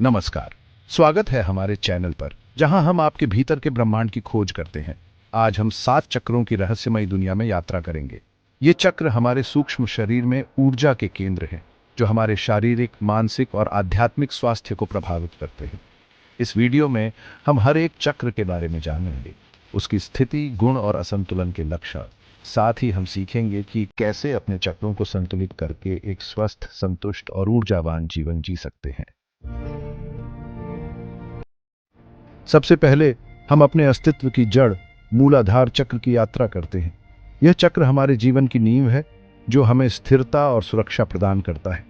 नमस्कार। स्वागत है हमारे चैनल पर, जहां हम आपके भीतर के ब्रह्मांड की खोज करते हैं। आज हम 7 चक्रों की रहस्यमयी दुनिया में यात्रा करेंगे। ये चक्र हमारे सूक्ष्म शरीर में ऊर्जा के केंद्र हैं, जो हमारे शारीरिक, मानसिक और आध्यात्मिक स्वास्थ्य को प्रभावित करते हैं। इस वीडियो में हम हर एक चक्र के बारे में जानेंगे, उसकी स्थिति, गुण और असंतुलन के लक्षण। साथ ही हम सीखेंगे कि कैसे अपने चक्रों को संतुलित करके एक स्वस्थ, संतुष्ट और ऊर्जावान जीवन जी सकते हैं। सबसे पहले हम अपने अस्तित्व की जड़, मूलाधार चक्र की यात्रा करते हैं। यह चक्र हमारे जीवन की नींव है, जो हमें स्थिरता और सुरक्षा प्रदान करता है।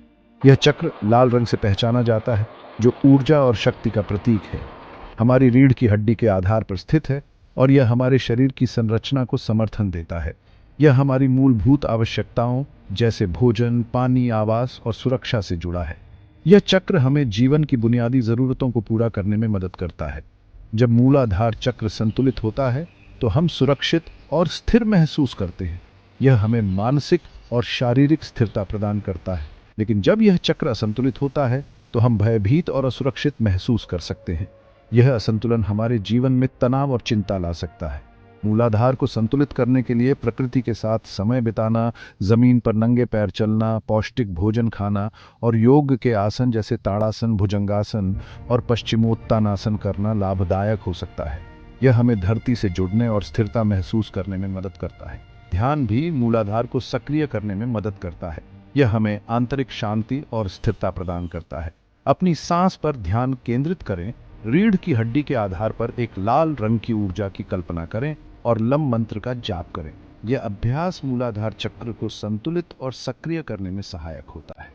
यह चक्र लाल रंग से पहचाना जाता है, जो ऊर्जा और शक्ति का प्रतीक है। हमारी रीढ़ की हड्डी के आधार पर स्थित है और यह हमारे शरीर की संरचना को समर्थन देता है। यह हमारी मूलभूत आवश्यकताओं जैसे भोजन, पानी, आवास और सुरक्षा से जुड़ा है। यह चक्र हमें जीवन की बुनियादी जरूरतों को पूरा करने में मदद करता है। जब मूलाधार चक्र संतुलित होता है, तो हम सुरक्षित और स्थिर महसूस करते हैं। यह हमें मानसिक और शारीरिक स्थिरता प्रदान करता है। लेकिन जब यह चक्र असंतुलित होता है, तो हम भयभीत और असुरक्षित महसूस कर सकते हैं। यह असंतुलन हमारे जीवन में तनाव और चिंता ला सकता है। मूलाधार को संतुलित करने के लिए प्रकृति के साथ समय बिताना, जमीन पर नंगे पैर चलना, पौष्टिक भोजन खाना और योग के आसन जैसे ताड़ासन, भुजंगासन और पश्चिमोत्तानासन करना लाभदायक हो सकता है। यह हमें धरती से जुड़ने और स्थिरता महसूस करने में मदद करता है। ध्यान भी मूलाधार को सक्रिय करने में मदद करता है। यह हमें आंतरिक शांति और स्थिरता प्रदान करता है। अपनी सांस पर ध्यान केंद्रित करें। रीढ़ की हड्डी के आधार पर एक लाल रंग की ऊर्जा की कल्पना करें और लम मंत्र का जाप करें। यह अभ्यास मूलाधार चक्र को संतुलित और सक्रिय करने में सहायक होता है।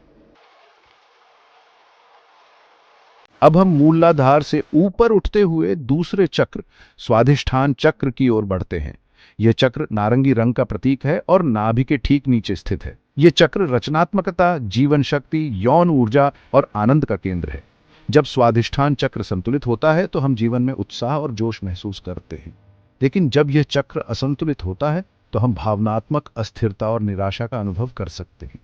अब हम मूलाधार से ऊपर उठते हुए दूसरे चक्र, स्वाधिष्ठान चक्र की ओर बढ़ते हैं। यह चक्र नारंगी रंग का प्रतीक है और नाभि के ठीक नीचे स्थित है। यह चक्र रचनात्मकता, जीवन शक्ति, यौन ऊर्जा और आनंद का केंद्र है। जब स्वाधिष्ठान चक्र संतुलित होता है, तो हम जीवन में उत्साह और जोश महसूस करते हैं। लेकिन जब यह चक्र असंतुलित होता है, तो हम भावनात्मक अस्थिरता और निराशा का अनुभव कर सकते हैं।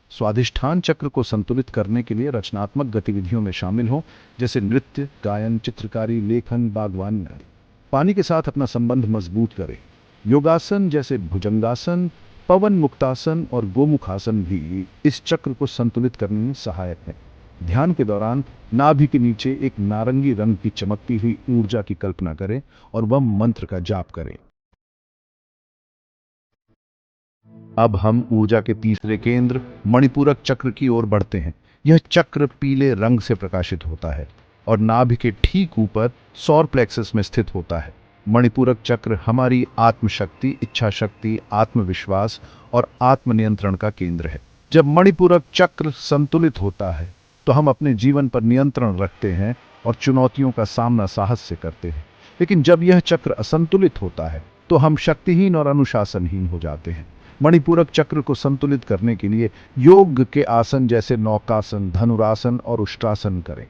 स्वाधिष्ठान चक्र को संतुलित करने के लिए रचनात्मक गतिविधियों में शामिल हों, जैसे नृत्य, गायन, चित्रकारी, लेखन, बागवानी। पानी के साथ अपना संबंध मजबूत करें। योगासन जैसे भुजंगासन, पवन मुक्तासन और गोमुखासन भी इस चक्र को संतुलित करने में सहायक है। ध्यान के दौरान नाभि के नीचे एक नारंगी रंग की चमकती हुई ऊर्जा की कल्पना करें और वह मंत्र का जाप करें। अब हम ऊर्जा के तीसरे केंद्र, मणिपूरक चक्र की ओर बढ़ते हैं। यह चक्र पीले रंग से प्रकाशित होता है और नाभि के ठीक ऊपर सौर प्लेक्सस में स्थित होता है। मणिपूरक चक्र हमारी आत्मशक्ति, इच्छा शक्ति, आत्मविश्वास और आत्मनियंत्रण का केंद्र है। जब मणिपूरक चक्र संतुलित होता है, तो हम अपने जीवन पर नियंत्रण रखते हैं और चुनौतियों का सामना साहस से करते हैं। लेकिन जब यह चक्र असंतुलित होता है, तो हम शक्तिहीन और अनुशासनहीन हो जाते हैं। मणिपूरक चक्र को संतुलित करने के लिए योग के आसन जैसे नौकासन, धनुरासन और उष्ट्रासन करें।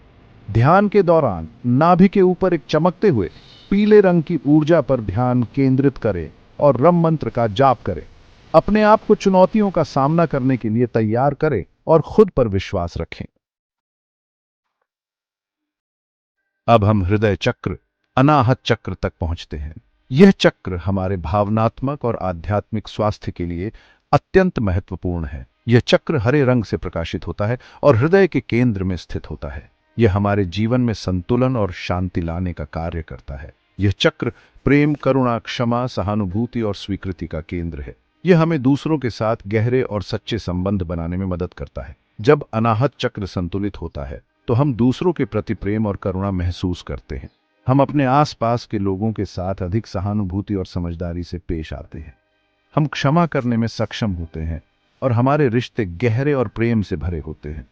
ध्यान के दौरान नाभि के ऊपर एक चमकते हुए पीले रंग की ऊर्जा पर ध्यान केंद्रित करें और रम मंत्र का जाप करें। अपने आप को चुनौतियों का सामना करने के लिए तैयार करें और खुद पर विश्वास रखें। अब हम हृदय चक्र, अनाहत चक्र तक पहुंचते हैं। यह चक्र हमारे भावनात्मक और आध्यात्मिक स्वास्थ्य के लिए अत्यंत महत्वपूर्ण है। यह चक्र हरे रंग से प्रकाशित होता है और हृदय के केंद्र में स्थित होता है। यह हमारे जीवन में संतुलन और शांति लाने का कार्य करता है। यह चक्र प्रेम, करुणा, क्षमा, सहानुभूति और स्वीकृति का केंद्र है। यह हमें दूसरों के साथ गहरे और सच्चे संबंध बनाने में मदद करता है। जब अनाहत चक्र संतुलित होता है, तो हम दूसरों के प्रति प्रेम और करुणा महसूस करते हैं। हम अपने आसपास के लोगों के साथ अधिक सहानुभूति और समझदारी से पेश आते हैं। हम क्षमा करने में सक्षम होते हैं और हमारे रिश्ते गहरे और प्रेम से भरे होते हैं।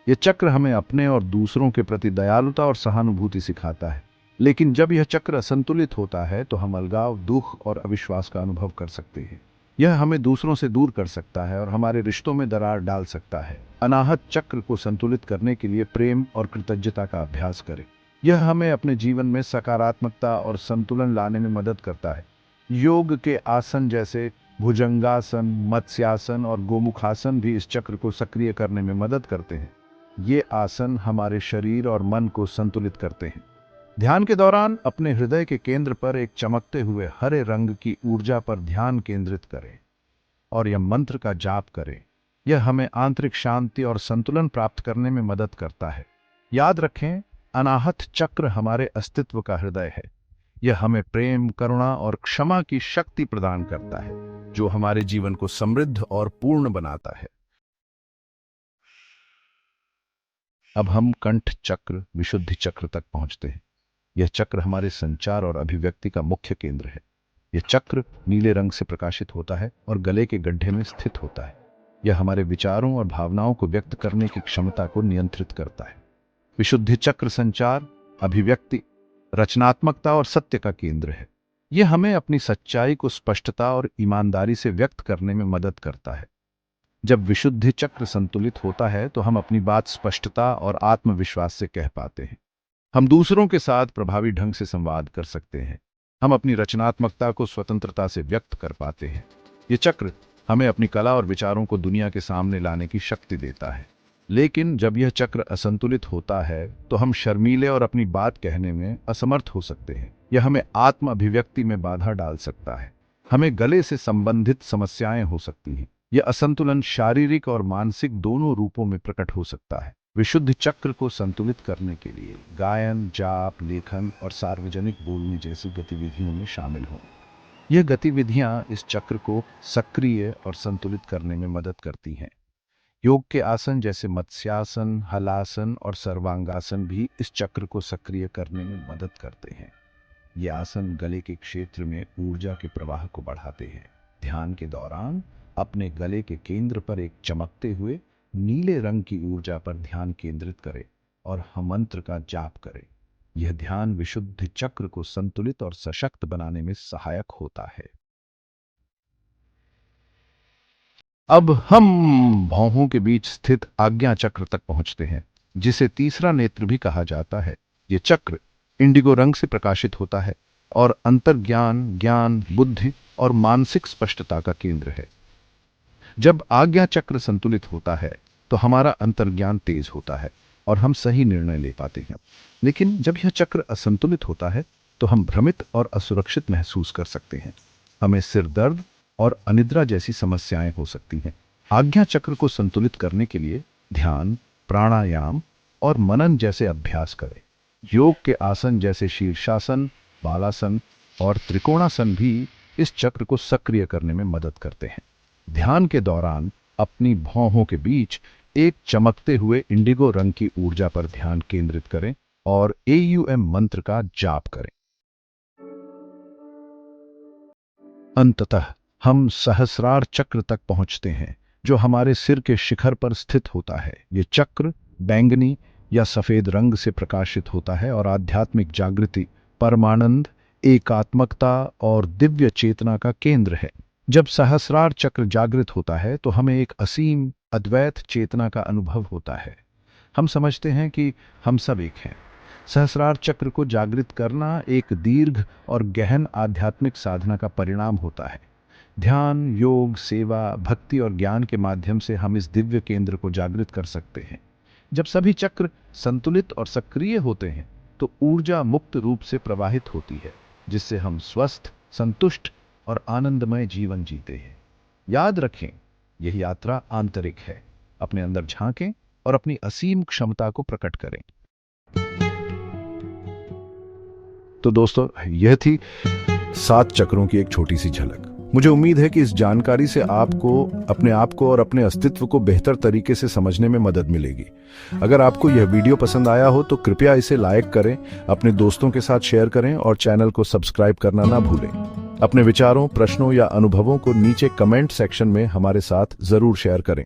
यह चक्र हमें अपने और दूसरों के प्रति दयालुता और सहानुभूति सिखाता है। लेकिन जब यह चक्र असंतुलित होता है, तो हम अलगाव, दुख और अविश्वास का अनुभव कर सकते हैं। यह हमें दूसरों से दूर कर सकता है और हमारे रिश्तों में दरार डाल सकता है। अनाहत चक्र को संतुलित करने के लिए प्रेम और कृतज्ञता का अभ्यास करें। यह हमें अपने जीवन में सकारात्मकता और संतुलन लाने में मदद करता है। योग के आसन जैसे भुजंगासन, मत्स्यासन और गोमुखासन भी इस चक्र को सक्रिय करने में मदद करते हैं। ये आसन हमारे शरीर और मन को संतुलित करते हैं। ध्यान के दौरान अपने हृदय के केंद्र पर एक चमकते हुए हरे रंग की ऊर्जा पर ध्यान केंद्रित करें और यह मंत्र का जाप करें। यह हमें आंतरिक शांति और संतुलन प्राप्त करने में मदद करता है। याद रखें, अनाहत चक्र हमारे अस्तित्व का हृदय है। यह हमें प्रेम, करुणा और क्षमा की शक्ति प्रदान करता है, जो हमारे जीवन को समृद्ध और पूर्ण बनाता है। अब हम कंठ चक्र, विशुद्धि चक्र तक पहुंचते हैं। यह चक्र हमारे संचार और अभिव्यक्ति का मुख्य केंद्र है। यह चक्र नीले रंग से प्रकाशित होता है और गले के गड्ढे में स्थित होता है। यह हमारे विचारों और भावनाओं को व्यक्त करने की क्षमता को नियंत्रित करता है। विशुद्धि चक्र संचार, अभिव्यक्ति, रचनात्मकता और सत्य का केंद्र है। यह हमें अपनी सच्चाई को स्पष्टता और ईमानदारी से व्यक्त करने में मदद करता है। जब विशुद्धि चक्र संतुलित होता है तो हम अपनी बात स्पष्टता और आत्मविश्वास से कह पाते हैं। हम दूसरों के साथ प्रभावी ढंग से संवाद कर सकते हैं। हम अपनी रचनात्मकता को स्वतंत्रता से व्यक्त कर पाते हैं। ये चक्र हमें अपनी कला और विचारों को दुनिया के सामने लाने की शक्ति देता है। लेकिन जब यह चक्र असंतुलित होता है तो हम शर्मीले और अपनी बात कहने में असमर्थ हो सकते हैं। यह हमें आत्म अभिव्यक्ति में बाधा डाल सकता है। हमें गले से संबंधित समस्याएं हो सकती हैं। यह असंतुलन शारीरिक और मानसिक दोनों रूपों में प्रकट हो सकता है। विशुद्ध चक्र को संतुलित करने के लिए गायन, जाप, लेखन और सार्वजनिक बोलने जैसी गतिविधियों में शामिल हों। यह गतिविधियां इस चक्र को सक्रिय और संतुलित करने में मदद करती हैं। योग के आसन जैसे मत्स्यासन, हलासन और सर्वांगासन भी इस चक्र को सक्रिय करने में मदद करते हैं। ये आसन गले के क्षेत्र में ऊर्जा के प्रवाह को बढ़ाते हैं। ध्यान के दौरान अपने गले के केंद्र पर एक चमकते हुए नीले रंग की ऊर्जा पर ध्यान केंद्रित करें और मंत्र का जाप करें। यह ध्यान विशुद्ध चक्र को संतुलित और सशक्त बनाने में सहायक होता है। अब हम भौहों के बीच स्थित आज्ञा चक्र तक पहुंचते हैं, जिसे तीसरा नेत्र भी कहा जाता है। यह चक्र इंडिगो रंग से प्रकाशित होता है और अंतर्ज्ञान, ज्ञान, बुद्धि और मानसिक स्पष्टता का केंद्र है। जब आज्ञा चक्र संतुलित होता है तो हमारा अंतर्ज्ञान तेज होता है और हम सही निर्णय ले पाते हैं। लेकिन जब यह चक्र असंतुलित होता है तो हम भ्रमित और असुरक्षित महसूस कर सकते हैं। हमें सिर दर्द और अनिद्रा जैसी समस्याएं हो सकती हैं। आज्ञा चक्र को संतुलित करने के लिए ध्यान, प्राणायाम और मनन जैसे अभ्यास करें। योग के आसन जैसे शीर्षासन, बालासन और त्रिकोणासन भी इस चक्र को सक्रिय करने में मदद करते हैं। ध्यान के दौरान अपनी भौहों के बीच एक चमकते हुए इंडिगो रंग की ऊर्जा पर ध्यान केंद्रित करें और AUM मंत्र का जाप करें। अंततः हम सहस्रार चक्र तक पहुंचते हैं, जो हमारे सिर के शिखर पर स्थित होता है। ये चक्र बैंगनी या सफेद रंग से प्रकाशित होता है और आध्यात्मिक जागृति, परमानंद, एकात्मकता और दिव्य चेतना का केंद्र है। जब सहस्रार चक्र जागृत होता है तो हमें एक असीम अद्वैत चेतना का अनुभव होता है। हम समझते हैं कि हम सब एक हैं। सहस्रार चक्र को जागृत करना एक दीर्घ और गहन आध्यात्मिक साधना का परिणाम होता है। ध्यान, योग, सेवा, भक्ति और ज्ञान के माध्यम से हम इस दिव्य केंद्र को जागृत कर सकते हैं। जब सभी चक्र संतुलित और सक्रिय होते हैं तो ऊर्जा मुक्त रूप से प्रवाहित होती है, जिससे हम स्वस्थ, संतुष्ट और आनंदमय जीवन जीते हैं। याद रखें, यह यात्रा आंतरिक है। अपने अंदर झांकें और अपनी असीम क्षमता को प्रकट करें। तो दोस्तों, यह थी 7 चक्रों की एक छोटी सी झलक। मुझे उम्मीद है कि इस जानकारी से आपको अपने आप को और अपने अस्तित्व को बेहतर तरीके से समझने में मदद मिलेगी। अगर आपको यह वीडियो पसंद आया हो तो कृपया इसे लाइक करें, अपने दोस्तों के साथ शेयर करें और चैनल को सब्सक्राइब करना ना भूलें। अपने विचारों, प्रश्नों या अनुभवों को नीचे कमेंट सेक्शन में हमारे साथ जरूर शेयर करें।